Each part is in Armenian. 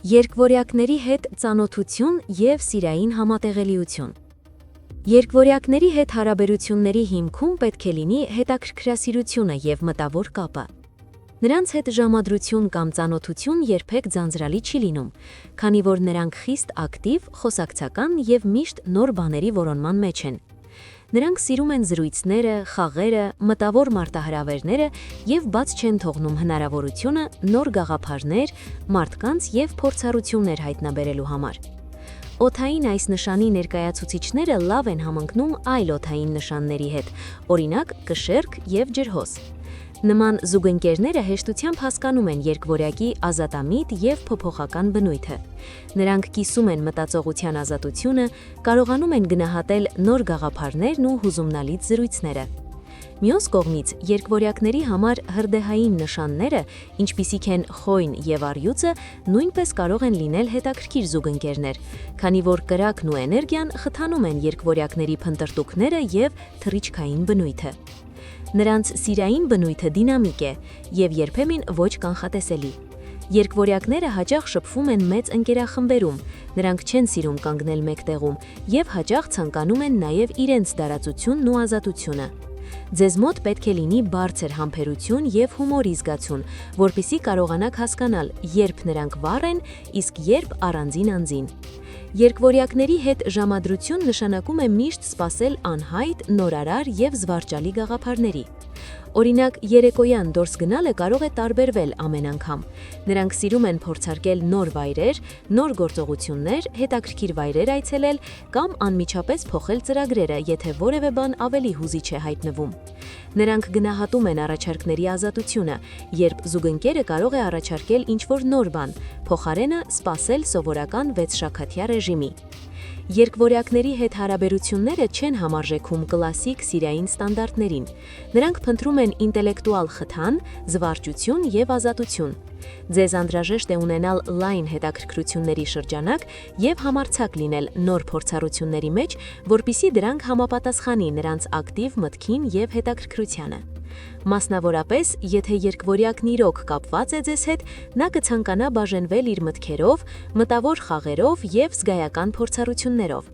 Երկվորյակների հետ ծանոթություն և սիրային համատեղելիություն։ Երկվորյակների հետ հարաբերությունների հիմքում պետք է լինի հետաքրքրասիրությունը և մտավոր կապը։ Նրանց հետ ժամադրություն կամ ծանոթություն երբեք ձանձրալի չի լինում, քանի որ նրանք խիստ ակտիվ, խոսակցական և միշտ նոր բաների որոնման մեջ են։ Նրանք սիրում են զրույցները, խաղերը, մտավոր մարտահրավերները և բաց չեն թողնում հնարավորությունը նոր գաղափարներ, մարդկանց և փորձառություններ հայտնաբերելու համար։ Օդային այս նշանի ներկայացուցիչները լավ են համընկնում այլ օդային նշանների հետ, օրինակ կշեռք և ջրհոս։ Նման զուգընկերները հեշտությամբ հասկանում են երկվորյակի ազատամիտ և փոփոխական բնույթը։ Նրանք կիսում են մտածողության ազատությունը, կարողանում են գնահատել նոր գաղափարներն ու հուզումնալից զրույցները։ Մյուս կողմից, երկվորյակների համար հրդեհային նշանները, ինչպիսիք են խոյն և առյուծը, նույնպես կարող են լինել հետաքրքիր զուգընկերներ, քանի որ կրակն ու էներգիան խթանում են երկվորյակների փնտրտուքները և թռիչքային բնույթը։ Նրանց սիրային բնույթը դինամիկ է և երբեմն ոչ կանխատեսելի։ Երկվորյակները հաճախ շփվում են մեծ ընկերախմբերում, նրանք չեն սիրում կանգնել մեկտեղում և հաճախ ցանկանում են նաև իրենց տարածությունն ու ազատությունը։ Ձեզ մոտ պետք է լինի բարձր համբերություն և հումորի զգացում, որպեսզի կարողանաք հասկանալ, երբ նրանք վառ են, իսկ երբ առանձին անձին։ Երկվորյակների հետ ժամադրություն նշանակում է միշտ սպասել անհայտ, նորարար և զվարճալի գաղափարների։ Օրինակ, երեկոյան դուրս գնալը կարող է տարբերվել ամեն անգամ։ Նրանք սիրում են փորձարկել նոր վայրեր, նոր գործողություններ, հետաքրքիր վայրեր այցելել կամ անմիջապես փոխել ծրագրերը, եթե որևէ բան ավելի հուզիչ է հայտնվում։ Նրանք գնահատում են առաջարկների ազատությունը, երբ զուգընկերը կարող է առաջարկել ինչ-որ նոր բան, փոխարենը սպասել սովորական 6 շաբաթյա ռեժիմի։ Երկվորյակների հետ հարաբերությունները չեն համարժեքում կլասիկ սիրային ստանդարտներին։ Նրանք փնտրում են ինտելեկտուալ խթան, զվարճություն և ազատություն։ Ձեզ անհրաժեշտ է ունենալ լայն հետաքրքրությունների շրջանակ և համարձակ լինել նոր փորձառությունների մեջ, որպեսզի դրանք համապատասխանի նրանց ակտիվ մտքին և հետաքրքրությանը։ Մասնավորապես, եթե երկվորյակն իրոք կապված է ձեզ հետ, նա կցանկանա բաժանվել իր մտքերով, մտավոր խաղերով և զգայական փորձառություններով։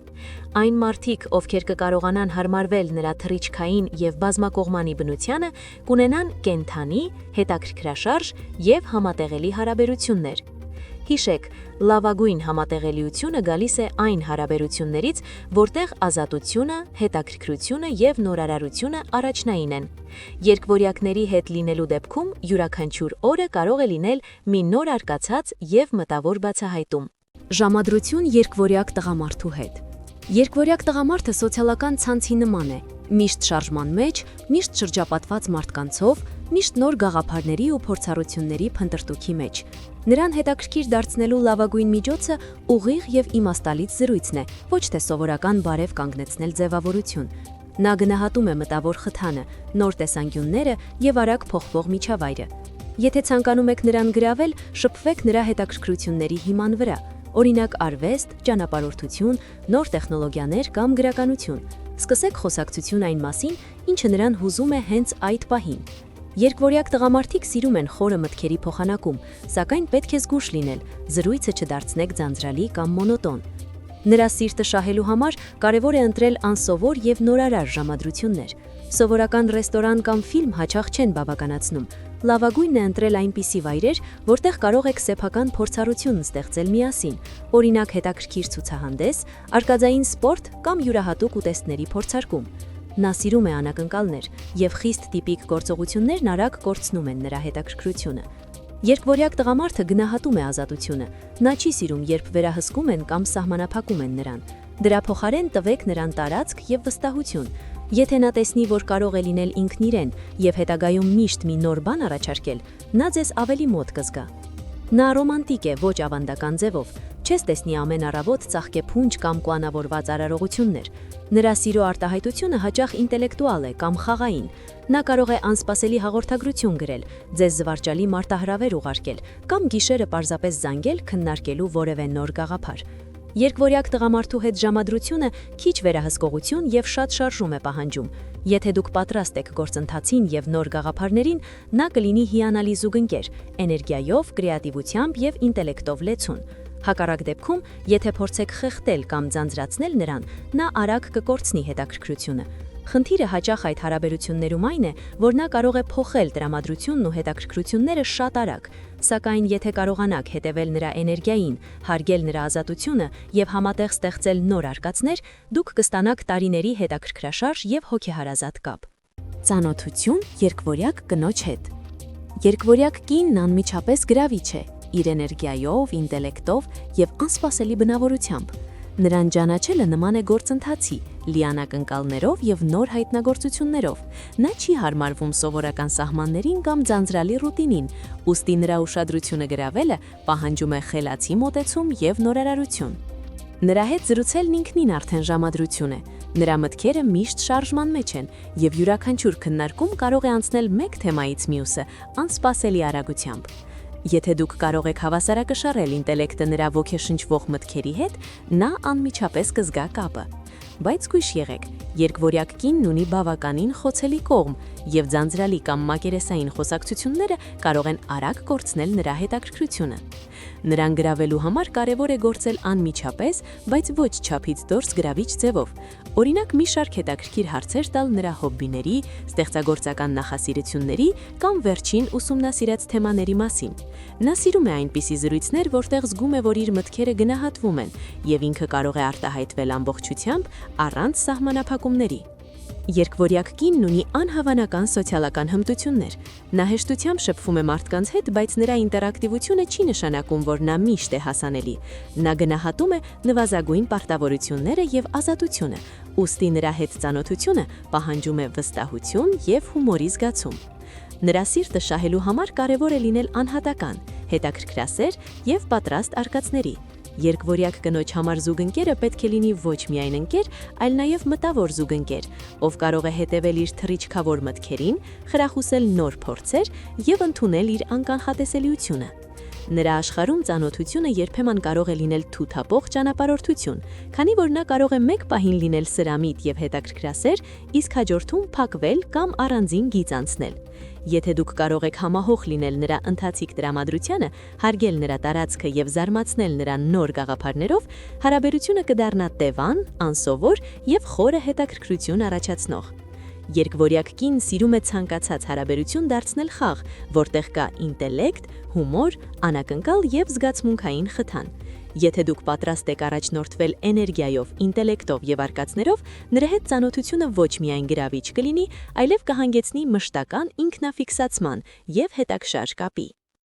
Այն մարդիկ, ովքեր կկարողանան հարմարվել նրա թռիչքային և բազմակողմանի բնությանը, կունենան կենդանի, հետաքրքրաշարժ և համատեղելի հարաբերություններ։ Հիշեք, լավագույն համատեղելիությունը գալիս է այն հարաբերություններից, որտեղ ազատությունը, հետաքրքրությունը և նորարարությունը առաջնային են։ Երկվորյակների հետ լինելու դեպքում յուրաքանչյուր օրը կարող է լինել մի նոր արկածած և մտավոր բացահայտում։ Ժամադրություն երկվորյակ տղամարդու հետ։ Երկվորյակ տղամարդը սոցիալական ցանցի նման է՝ միշտ շարժման մեջ, միշտ շրջապատված մարդկանցով, միշտ նոր գաղափարների ու փորձառությունների փնտրտուքի մեջ։ Նրան հետաքրքիր դարձնելու լավագույն միջոցը ուղիղ և իմաստալից զրույցն է, ոչ թե սովորական բարև կանգնեցնել ձևավորություն։ Նա գնահատում է մտավոր խթանը, նոր տեսանկյունները և արագ փոխվող միջավայրը։ Եթե ցանկանում եք նրան գրավել, շփվեք նրա հետաքրքրությունների հիման վրա, օրինակ արվեստ, ճանապարհորդություն, նոր տեխնոլոգիաներ կամ գրականություն։ Սկսեք խոսակցություն այն մասին, ինչը նրան հուզում է հենց այդ պահին։ Երկվորյակ տղամարդիկ սիրում են խորը մտքերի փոխանակում, սակայն պետք է զգույշ լինել, զրույցը չդարձնեք ձանձրալի կամ մոնոտոն։ Նրա սիրտը շահելու համար կարևոր է ընտրել անսովոր և նորարար ժամադրություններ։ Սովորական ռեստորան կամ ֆիլմ հաճախ չեն բավականացնում։ Լավագույնն է ընտրել այնպիսի վայրեր, որտեղ կարող եք սեփական փորձառություն ստեղծել միասին, օրինակ հետաքրքիր ցուցահանդես, արկածային սպորտ կամ յուրահատուկ ուտեստների փորձարկում։ Նա սիրում է անակնկալներ, և խիստ տիպիկ գործողություններն արագ կորցնում են նրա հետաքրքրությունը։ Երկվորյակ տղամարդը գնահատում է ազատությունը։ Նա չի սիրում, երբ վերահսկում են կամ սահմանափակում են նրան։ Դրա փոխարեն տվեք նրան տարածք և վստահություն։ Եթե նա տեսնի, որ կարող է լինել ինքն իրեն և հետագայում միշտ մի նոր բան առաջարկել, նա ձեզ ավելի մոտ կզգա։ Նա ռոմանտիկ է, ոչ ավանդական ձևով։ Չես տեսնի ամեն առավոտ ծաղկեփունջ կամ կանավորված արարողություններ։ Նրա սիրո արտահայտությունը հաճախ ինտելեկտուալ է կամ խաղային։ Նա կարող է անսպասելի հաղորդագրություն գրել, ձեզ զվարճալի մարտահրավեր ուղարկել կամ գիշերը պարզապես զանգել քննարկելու որևէ նոր գաղափար։ Երկվորյակ տղամարդու հետ ժամադրությունը քիչ վերահսկողություն և շատ շարժում է պահանջում։ Եթե դուք պատրաստ եք գործընթացին և նոր գաղափարներին, նա կլինի հիանալի զուգընկեր, էներգիայով, կրեատիվությամբ և ինտելեկտով լեցուն։ Հակառակ դեպքում, եթե փորձեք խեղդել կամ ձանձրացնել նրան, նա արագ կկորցնի հետաքրքրությունը։ Խնդիրը հաճախ այդ հարաբերություններում այն է, որ նա կարող է փոխել տրամադրությունն ու հետաքրքրությունները շատ արագ, սակայն եթե կարողանաք հետևել նրա էներգիային, հարգել նրա ազատությունը եւ համատեղ ստեղծել նոր արկածներ, դուք կստանաք տարիների հետաքրքրաշարժ եւ հոգեհարազատ կապ։ Ծանոթություն երկվորյակ կնոջ հետ։ Երկվորյակ կինն անմիջապես գրավիչ է, իր էներգիայով, ինտելեկտով եւ անսպասելի բնավորությամբ։ Նրան ճանաչելը նման է գործընթացի, լի անակնկալներով եւ նոր հայտնագործություններով։ Նա չի հարմարվում սովորական սահմաններին կամ ձանձրալի ռուտինին, ուստի նրա ուշադրությունը գրավելը պահանջում է խելացի մոտեցում եւ նորարարություն։ Նրա հետ զրուցելն ինքնին արդեն ժամադրություն է։ Նրա մտքերը միշտ շարժման մեջ են եւ յուրաքանչյուր քննարկում կարող է անցնել մեկ թեմայից մյուսը անսպասելի արագությամբ։ Եթե դուք կարող եք հավասարակշռել ինտելեկտը նրա ոգեշնչվող մտքերի հետ, նա անմիջապես կզգա կապը։ Բայց զգույշ եղեք, երկվորյակ կինն ունի բավականին խոցելի կողմ, եւ ձանձրալի կամ մակերեսային խոսակցությունները կարող են արագ կորցնել նրա հետաքրքրությունը։ Նրան գրավելու համար կարևոր է գործել անմիջապես, բայց ոչ չափից դուրս գրավիչ ձևով։ Օրինակ, մի շարք հետաքրքիր հարցեր տալ նրա հոբբիների, ստեղծագործական նախասիրությունների կամ վերջին ուսումնասիրած թեմաների մասին։ Նա սիրում է այնպիսի զրույցներ, որտեղ զգում է, որ իր մտքերը գնահատվում են, եւ ինքը կարող է արտահայտվել ամբողջությամբ առանց սահմանափակումների։ Երկվորյակ կինն ունի անհավանական սոցիալական հմտություններ։ Նա հեշտությամբ շփվում է մարդկանց հետ, բայց նրա ինտերակտիվությունը չի նշանակում, որ նա միշտ է հասանելի։ Նա գնահատում է նվազագույն պարտավորությունները եւ ազատությունը, ուստի նրա հետ ծանոթությունը պահանջում է վստահություն եւ հումորի զգացում։ Նրա սիրտը շահելու համար կարևոր է լինել անհատական, հետաքրքրասեր եւ պատրաստ արկածների։ Երկվորյակ կնոջ համար զուգընկերը պետք է լինի ոչ միայն ընկեր, այլ նաև մտավոր զուգընկեր, ով կարող է հետևել իր թռիչքավոր մտքերին, խրախուսել նոր փորձեր եւ ընդունել իր անկանխատեսելիությունը։ Նրա աշխարհում ծանոթությունը երբեմն կարող է լինել թութապող ճանապարհորդություն, քանի որ նա կարող է մեկ պահին լինել սրամիտ եւ հետաքրքրասեր, իսկ հաջորդում փակվել կամ առանձին գիծ անցնել։ Եթե դուք կարող եք համահող լինել նրա ընթացիկ տրամադրությանը, հարգել նրա տարածքը եւ զարմացնել նրան նոր գաղափարներով, հարաբերությունը կդառնա տևան, անսովոր եւ խորը հետաքրքրություն առաջացնող։ Երկվորյակ կին սիրում է ցանկացած հարաբերություն դարձնել խաղ, որտեղ կա ինտելեկտ, հումոր, անակնկալ եւ զգացմունքային խթան։ Եթե դուք պատրաստ եք առաջնորդվել էներգիայով, ինտելեկտով եւ արկածներով, նրա հետ ծանոթությունը ոչ միայն գրավիչ կլինի, այլև կհանգեցնի մշտական ինքնաֆիքսացման եւ հետաքրքիր կապի։